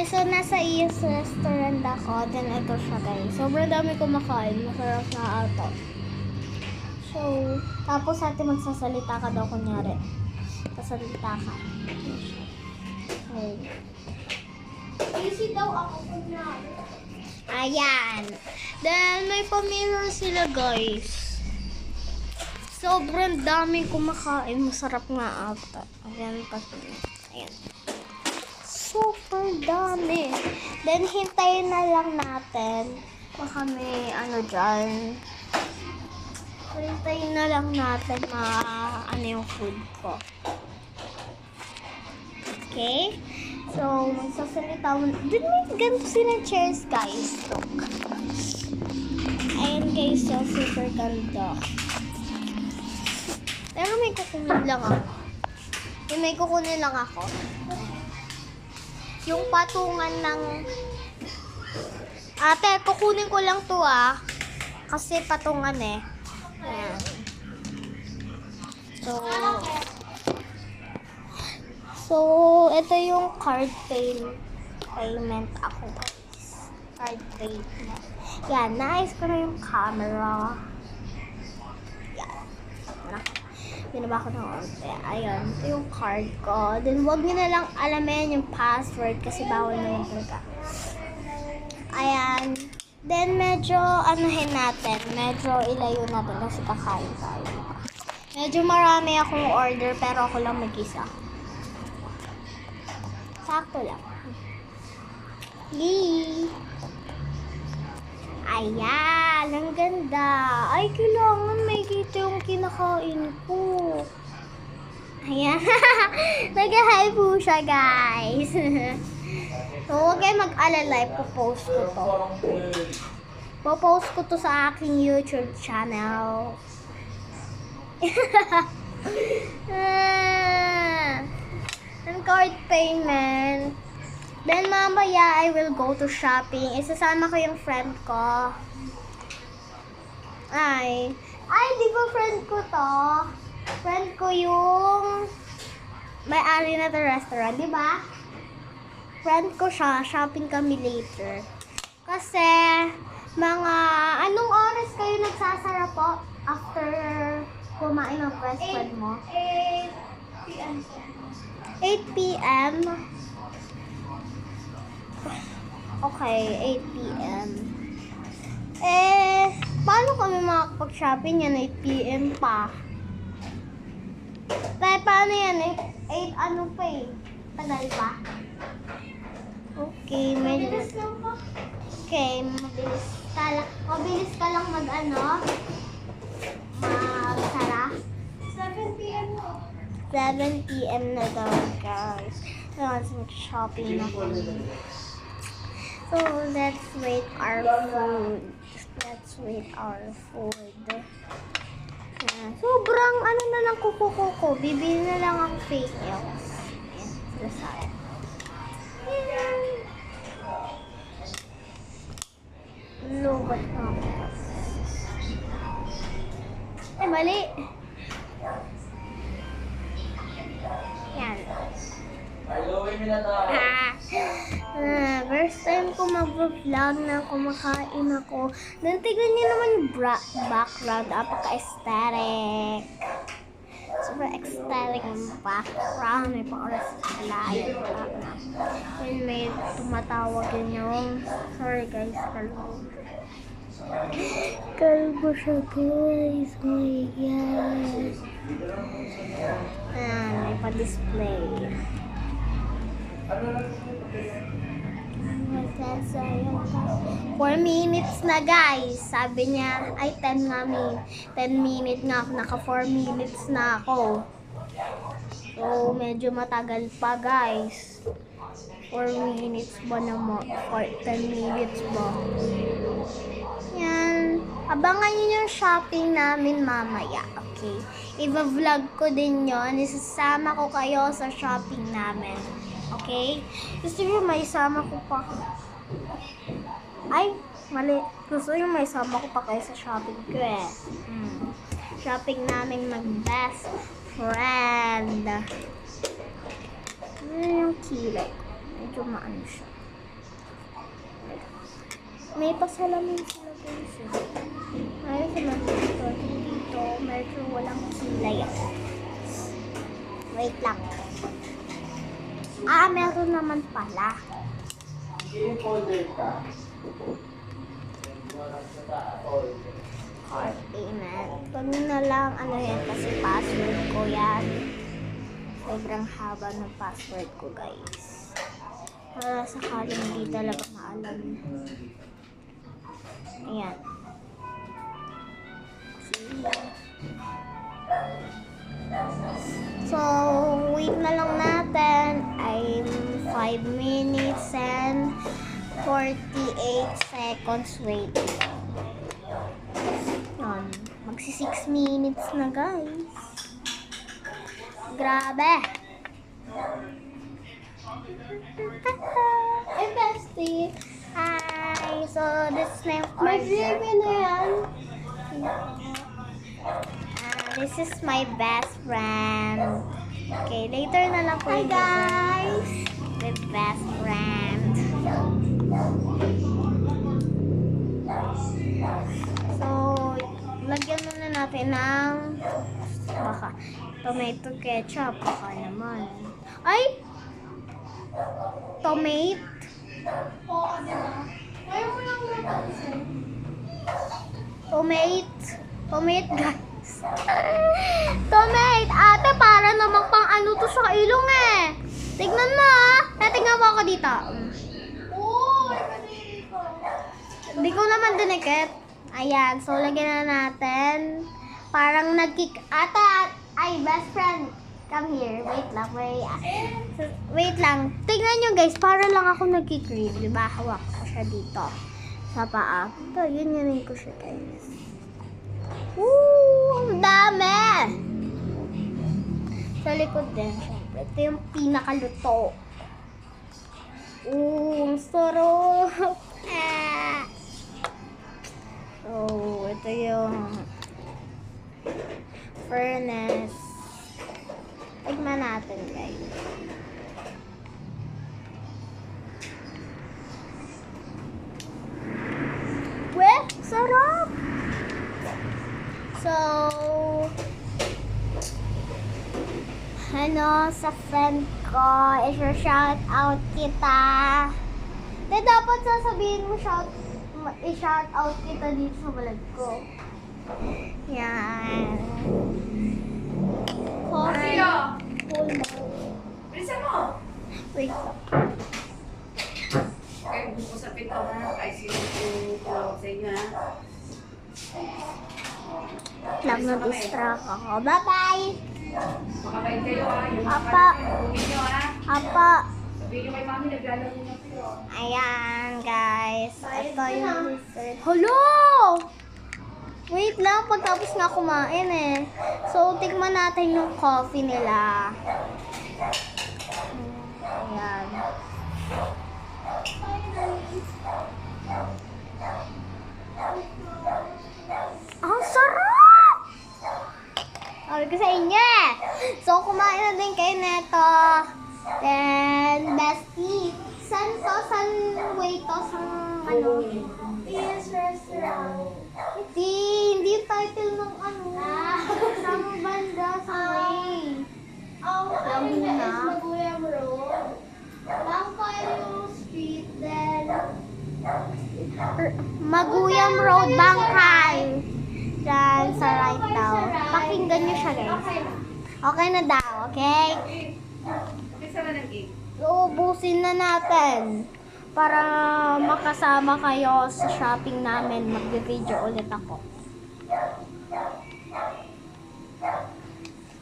Guys, so nasa Iyos restaurant ako. Then ito siya guys. Sobrang dami kumakain. Masarap na ata. So, tapos ate magsasalita ka daw kunyari. Sasalita ka. Okay. Easy daw ako kunyari. Ayan. Then may pa-mirror sila guys. Sobrang daming kumakain. Masarap nga ata. Ayan pa. Ayan. Super dami. Then, hintayin na lang natin. Baka may ano dyan. Hintayin na lang natin ano yung food ko. Okay? So, magsasalita mo. Dun may ganito sila chairs, guys. Look. Ayan, guys. So, super ganda. Pero may kukunin lang ako. May kukunin lang ako. Yung patungan ng... Ate, kukunin ko lang to kasi patungan eh. Ayan. So, ito yung card payment ako guys. Card payment. Yan, naayos ko na yung camera. Yan. Binaba ko ng onte. Ayun, ito yung card ko. Then, wag nyo na lang alamin yung password kasi bawal naman talaga. Ayan. Then, medyo anuhin natin. Medyo ilayo natin kasi kakain tayo. Medyo marami akong order pero ako lang mag-isa. Sakto lang. Yee! Ayan, ang ganda. Ay, kailangan may kita yung kinakain ko. Ayan. Nag-hi po siya, guys. So, huwag kayo mag-alala. Ipopost ko to. Popost ko to sa aking YouTube channel. And card payment. Then, mamaya, I will go to shopping. Isasama ko yung friend ko. Ay, di ba friend ko to? Friend ko yung may-ari na the restaurant, di ba? Friend ko siya. Shopping kami later. Kasi, anong oras kayo nagsasara po after kumain ng best friend mo? 8 p.m. 8 p.m. Okay, 8 p.m. Paano kami makakapag-shopping yan? 8 p.m. pa. Paano yan? 8 ano pa eh? Tagal pa? Okay, Mabilis lang po. Okay, mabilis ka lang magsara. 7 p.m. po. 7 p.m. na daw, guys. Let's mag-shopping na kami. So, let's wait our food. Yan. Sobrang na lang kuko. Bibili na lang ang fake nails. Yan, sila sa akin. Yan. Lubat na ako. Mali. Yan. First time ko mag-vlog na kumakain ako. Then, tignan niyo naman yung background. Apaka-aesthetic. Super aesthetic yung background. May pa-oras sa layo. Then, may tumatawag yun yung... Sorry guys, kalbo siya guys. Oh my God. May pa-display. 4 minutes na guys. Sabi niya, ay 10 nga 10 minutes nga. Naka 4 minutes na ako. So, medyo matagal pa guys. 4 minutes ba naman? 10 minutes ba? Yan. Abangan niyo yung shopping namin mamaya. Okay. I-vlog ko din yon. Isasama ko kayo sa shopping namin. Okay? Gusto nyo may sama ko pa. Ay, mali. Gusto nyo may sama ko pa kayo sa shopping ko eh. Shopping namin mag-best friend. Ano yung kilay? Medyo maano siya. May pasalamin sila guys. Ayun sila dito. Dito, medyo walang kilay. Wait lang. Meron naman pala. Card payment. Pag na lang, ano yan, kasi password ko yan. Sobrang haba ng password ko, guys. Para sakaling hindi talaga maalam. Ayan. So, wait na lang natin. I'm 5 minutes and 48 seconds wait. Yan. Magsi 6 minutes na, guys. Grabe. Ay, bestie. Hi. So, this is my Mag-review order. na yan. This is my best friend. Okay, later na lang po Hi, yung guys. my best friend. So, lagyan muna natin ng baka tomato ketchup. Baka naman. Ay! Tomato. Oo, diba? Kaya mo lang napansin. Tomato, guys. Tomato. Ate, para namang pang ano to sa ilong eh. Tignan mo ah. Tingnan mo ako dito. Oo, kanili ko. Hindi ko naman dinikit. Ayan. So, lagyan na natin. Parang nagkik... Ate, ay, best friend. Come here. Wait lang. Wait lang. Tingnan nyo guys. Para lang ako nagkikream. Diba? Hawak ko siya dito. Sa paa. Ito, yun ko siya guys. Woo! Ang dami! Sa likod din, syempre. Ito yung pinakaluto. Ang sarap! So, ito yung furnace. Tignan natin, guys. Weh! Sarap! So, sa friend ko, i-shout out kita. Dapat sasabihin mo i-shout out kita dito sa vlog ko. Yan. Coffee. Hold on. Bilisan mo. Wait lang. Ay, huwag mo sa pito ha. Ay, sino tawag sa inyo ha. Lang na-distract ako. Bye-bye! Makakain kayo ha. Yung Apa. Huwagin nyo ha. Apa. Sabihin nyo kay mami, naglalaro na kayo. Ayan, guys. Ito yung dessert. Hello! Wait lang, pagtapos nga kumain eh. So, tikman natin yung coffee nila. Ayan. Ang sarap! Sabi ko sa inyo eh. So, kumain na din kayo neto. Then, bestie. San way to? San, ano? Yes, restaurant. Hindi yung title ng ano. Sa banda, sa way. Ang Alam mo na na. is Maguyam Road. Bangkayo Street, then Maguyam Road, Bangkay. Diyan, sa right daw. Pakinggan nyo siya, guys. Okay. Okay na daw, okay? Pisa na ng cake. Uubusin na natin. Para makasama kayo sa shopping namin. Mag-video ulit ako.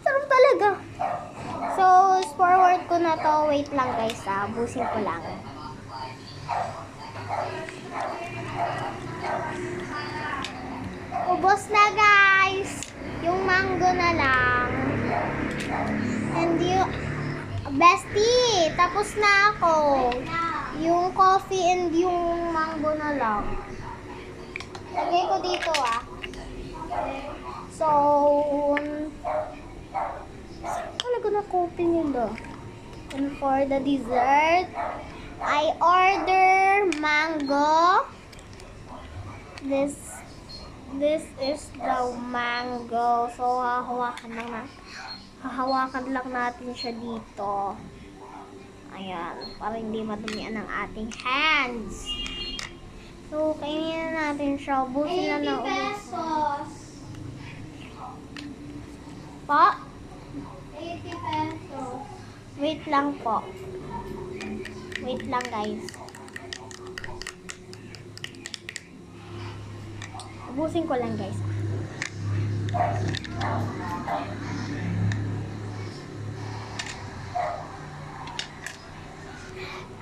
Sarap talaga. So, forward ko na to. Wait lang guys ha. Ubusin ko lang. Ubos na guys. Yung mango na lang. And yung bestie, tapos na ako. Yung coffee and yung mango na lang. Lagay ko dito ah. So, saan talaga na coffee nila? And for the dessert, I order mango This is the mango. So, hahawakan lang natin siya dito. Ayan, para hindi madumian ang ating hands. So, kainin na natin siya. Ubusin na 80 pesos. Po? 80 pesos. Wait lang po. Wait lang, guys. Ubusin ko lang, guys.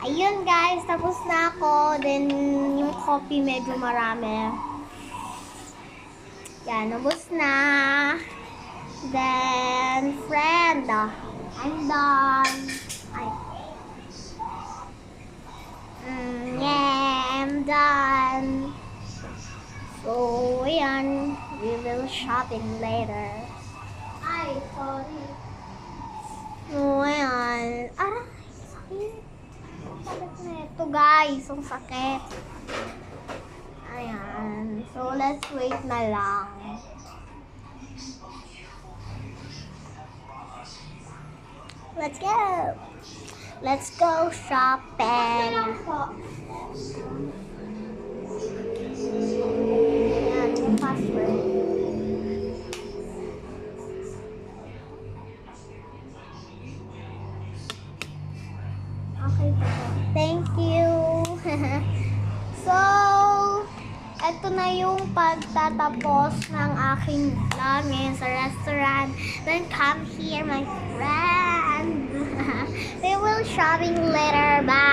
Ayun, guys. Tapos na ako. Then, yung coffee medyo marami. Yan, ubos na. Then, friend. I'm done. Ay. Yeah, I'm done. So, ayan. We will shopping later. Ay, sorry. So, ayan. Aray, sakit. Sakit na ito, guys. Ang sakit. Ayan. So, let's wait na lang. Let's go. Let's go shopping. Lang po. Ayan, yung password. Okay po. Thank you. So, eto na yung pagtatapos ng aking vlog ngayon sa restaurant. Then come here, my friend. We will shopping later. Bye.